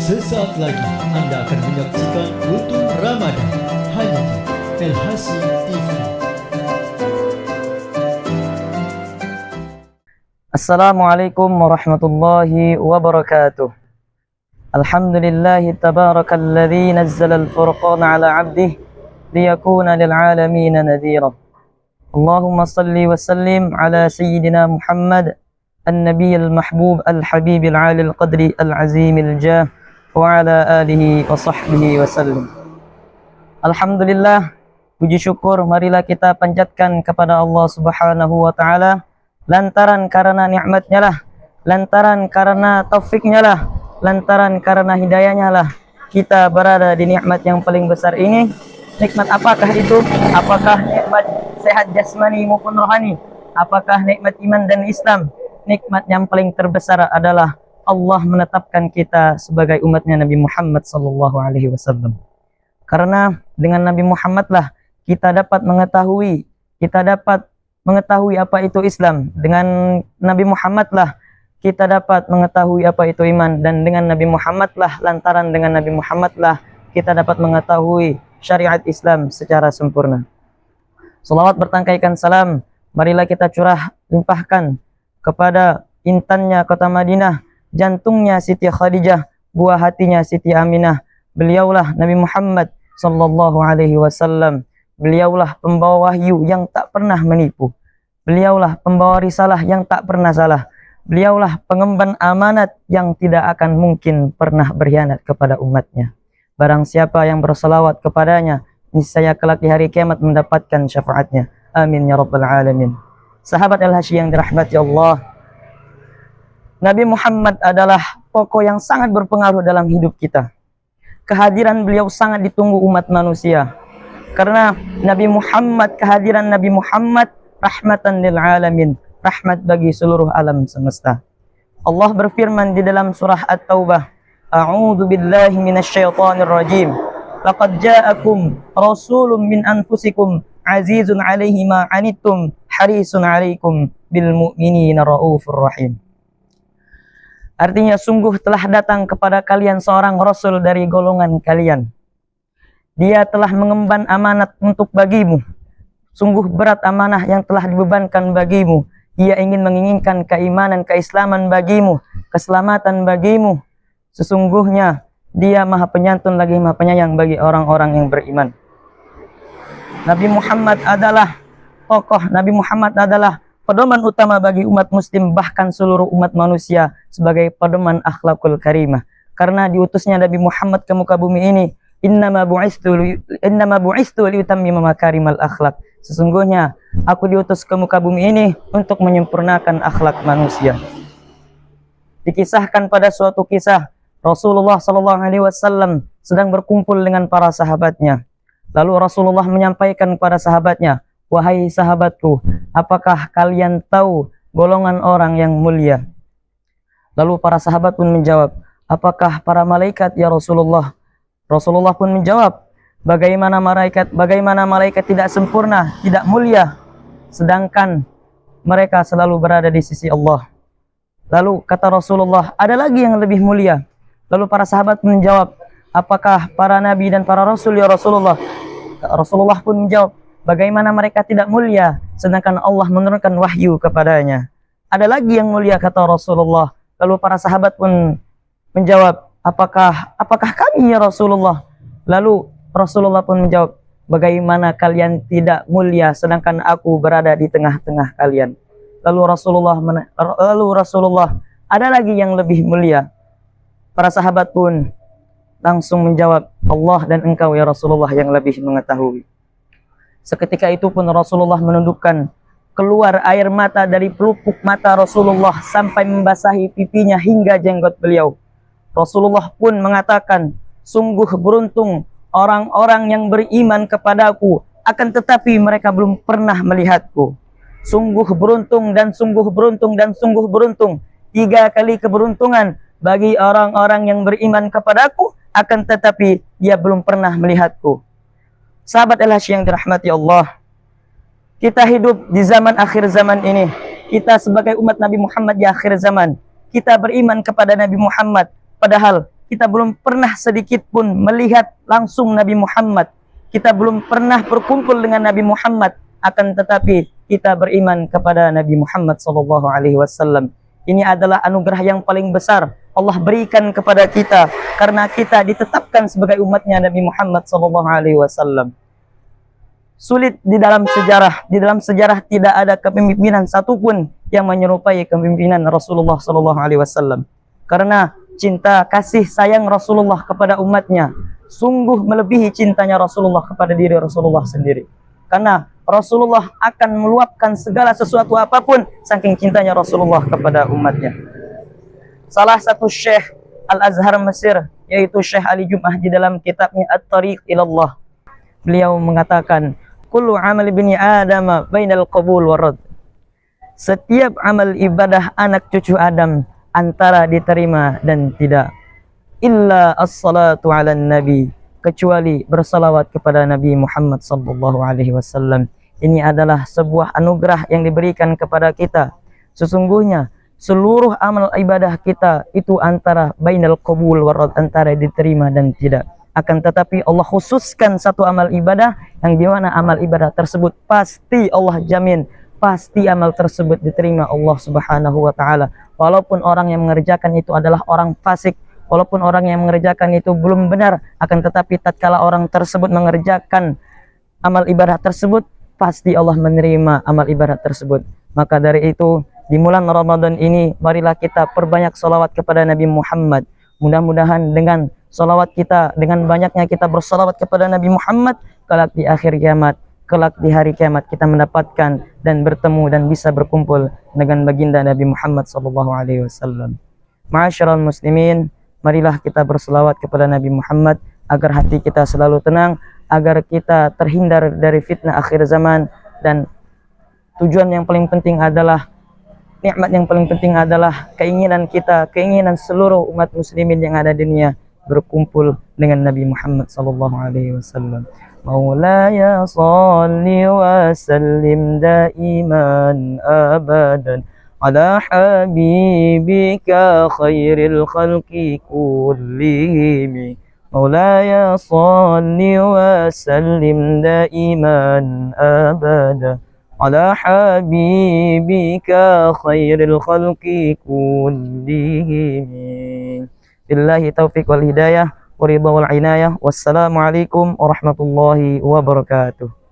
Sesaat lagi Anda akan menyaksikan Kultum Ramadan hanya di LHC TV. Assalamualaikum warahmatullahi wabarakatuh. Alhamdulillahi tabarakalladzi nazzala al-furqana ala 'abdihi liyakuna lil'alamin nadhira. Allahumma salli wa sallim ala sayyidina Muhammad an-nabiy al-mahbub al-habib al-'ali al-qadri al-'azim al-jah wa ala alihi wa sahbihi wa sallim. Alhamdulillah, puji syukur marilah kita panjatkan kepada Allah Subhanahu wa taala, lantaran karena nikmatnya lah, lantaran karena taufiknya lah, lantaran karena hidayahnya lah kita berada di nikmat yang paling besar ini. Nikmat apakah itu? Apakah nikmat sehat jasmani maupun rohani? Apakah nikmat iman dan Islam? Nikmat yang paling terbesar adalah Allah menetapkan kita sebagai umatnya Nabi Muhammad sallallahu alaihi wasallam. Karena dengan Nabi Muhammad lah kita dapat mengetahui apa itu Islam. Dengan Nabi Muhammad lah kita dapat mengetahui apa itu iman, dan dengan Nabi Muhammad lah, lantaran dengan Nabi Muhammad lah kita dapat mengetahui syariat Islam secara sempurna. Salawat bertangkaikan salam marilah kita limpahkan kepada intannya kota Madinah, jantungnya Siti Khadijah, buah hatinya Siti Aminah. Beliaulah Nabi Muhammad sallallahu alaihi wasallam. Beliaulah pembawa wahyu yang tak pernah menipu. Beliaulah pembawa risalah yang tak pernah salah. Beliaulah pengemban amanat yang tidak akan mungkin pernah berkhianat kepada umatnya. Barang siapa yang bersalawat kepadanya, niscaya kelak di hari kiamat mendapatkan syafaatnya. Amin ya rabbal alamin. Sahabat LHC yang dirahmati Allah, Nabi Muhammad adalah tokoh yang sangat berpengaruh dalam hidup kita. Kehadiran beliau sangat ditunggu umat manusia. Karena kehadiran Nabi Muhammad rahmatan lil alamin, rahmat bagi seluruh alam semesta. Allah berfirman di dalam surah At-Taubah, A'udzu billahi minasyaitonir rajim. Laqad ja'akum rasulun min anfusikum azizun 'alaihi ma 'anittum harisun 'alaikum bil mu'minina raufur rahim. Artinya, sungguh telah datang kepada kalian seorang rasul dari golongan kalian. Dia telah mengemban amanat untuk bagimu. Sungguh berat amanah yang telah dibebankan bagimu. Ia ingin menginginkan keimanan, keislaman bagimu, keselamatan bagimu. Sesungguhnya dia maha penyantun lagi maha penyayang bagi orang-orang yang beriman. Nabi Muhammad adalah tokoh, Nabi Muhammad adalah pedoman utama bagi umat muslim, bahkan seluruh umat manusia, sebagai pedoman akhlakul karimah. Karena diutusnya Nabi Muhammad ke muka bumi ini, innama bu'istu liutammima makarimal akhlak. Sesungguhnya aku diutus ke muka bumi ini untuk menyempurnakan akhlak manusia. Dikisahkan pada suatu kisah, Rasulullah sallallahu alaihi wasallam sedang berkumpul dengan para sahabatnya. Lalu Rasulullah menyampaikan kepada sahabatnya, "Wahai sahabatku, apakah kalian tahu golongan orang yang mulia?" Lalu para sahabat pun menjawab, "Apakah para malaikat ya Rasulullah?" Rasulullah pun menjawab, Bagaimana malaikat tidak sempurna, tidak mulia, sedangkan mereka selalu berada di sisi Allah." Lalu kata Rasulullah, "Ada lagi yang lebih mulia." Lalu para sahabat menjawab, "Apakah para nabi dan para rasul ya Rasulullah?" Rasulullah pun menjawab, "Bagaimana mereka tidak mulia, sedangkan Allah menurunkan wahyu kepadanya." Ada lagi yang mulia, kata Rasulullah. Lalu para sahabat pun menjawab, apakah kami ya Rasulullah? Lalu Rasulullah pun menjawab, "Bagaimana kalian tidak mulia, sedangkan aku berada di tengah-tengah kalian?" Lalu Rasulullah, "Ada lagi yang lebih mulia?" Para sahabat pun langsung menjawab, "Allah dan engkau ya Rasulullah yang lebih mengetahui." Seketika itu pun Rasulullah menundukkan, keluar air mata dari pelupuk mata Rasulullah sampai membasahi pipinya hingga jenggot beliau. Rasulullah pun mengatakan, "Sungguh beruntung orang-orang yang beriman kepadaku, akan tetapi mereka belum pernah melihatku. Sungguh beruntung dan sungguh beruntung dan sungguh beruntung. 3 kali keberuntungan bagi orang-orang yang beriman kepadaku, akan tetapi dia belum pernah melihatku." Sahabat LHC yang dirahmati Allah, kita hidup di zaman akhir zaman ini. Kita sebagai umat Nabi Muhammad di akhir zaman, kita beriman kepada Nabi Muhammad, padahal kita belum pernah sedikit pun melihat langsung Nabi Muhammad. Kita belum pernah berkumpul dengan Nabi Muhammad, akan tetapi kita beriman kepada Nabi Muhammad sallallahu alaihi wasallam. Ini adalah anugerah yang paling besar Allah berikan kepada kita karena kita ditetapkan sebagai umatnya Nabi Muhammad sallallahu alaihi wasallam. Sulit di dalam sejarah tidak ada kepemimpinan satupun yang menyerupai kepemimpinan Rasulullah sallallahu alaihi wasallam. Karena cinta kasih sayang Rasulullah kepada umatnya sungguh melebihi cintanya Rasulullah kepada diri Rasulullah sendiri. Karena Rasulullah akan meluapkan segala sesuatu apapun saking cintanya Rasulullah kepada umatnya. Salah satu Syekh Al-Azhar Mesir, yaitu Syekh Ali Jum'ah, di dalam kitabnya At-Tariq Ilallah, beliau mengatakan, kullu amal bini Adam bainal qabul warad. Setiap amal ibadah anak cucu Adam antara diterima dan tidak. Illa as-salatu ala nabi, kecuali bersalawat kepada Nabi Muhammad sallallahu alaihi wasallam. Ini adalah sebuah anugerah yang diberikan kepada kita. Sesungguhnya seluruh amal ibadah kita itu antara bainal qabul warad, antara diterima dan tidak. Akan tetapi Allah khususkan satu amal ibadah yang dimana amal ibadah tersebut pasti Allah jamin, pasti amal tersebut diterima Allah subhanahu wa ta'ala. Walaupun orang yang mengerjakan itu adalah orang fasik, walaupun orang yang mengerjakan itu belum benar, akan tetapi tatkala orang tersebut mengerjakan amal ibadah tersebut, pasti Allah menerima amal ibadah tersebut. Maka dari itu, di bulan Ramadan ini, marilah kita perbanyak salawat kepada Nabi Muhammad. Mudah-mudahan dengan salawat kita, dengan banyaknya kita bersalawat kepada Nabi Muhammad, kelak di akhir kiamat, kelak di hari kiamat kita mendapatkan dan bertemu dan bisa berkumpul dengan baginda Nabi Muhammad sallallahu alaihi wasallam. Ma'asyiral muslimin, marilah kita berselawat kepada Nabi Muhammad agar hati kita selalu tenang, agar kita terhindar dari fitnah akhir zaman, dan tujuan yang paling penting adalah, nikmat yang paling penting adalah keinginan kita, keinginan seluruh umat muslimin yang ada di dunia berkumpul dengan Nabi Muhammad sallallahu alaihi wasallam. Maulaya salli wa sallim daiman abadan ala habibika khairil khalqi kullihim. Maulaya salli wa sallim daiman abadan ala habibika khairil khalqi kullihim. Billahi taufiq wal hidayah wa ridha wal inayah. Wassalamualaikum warahmatullahi wabarakatuh.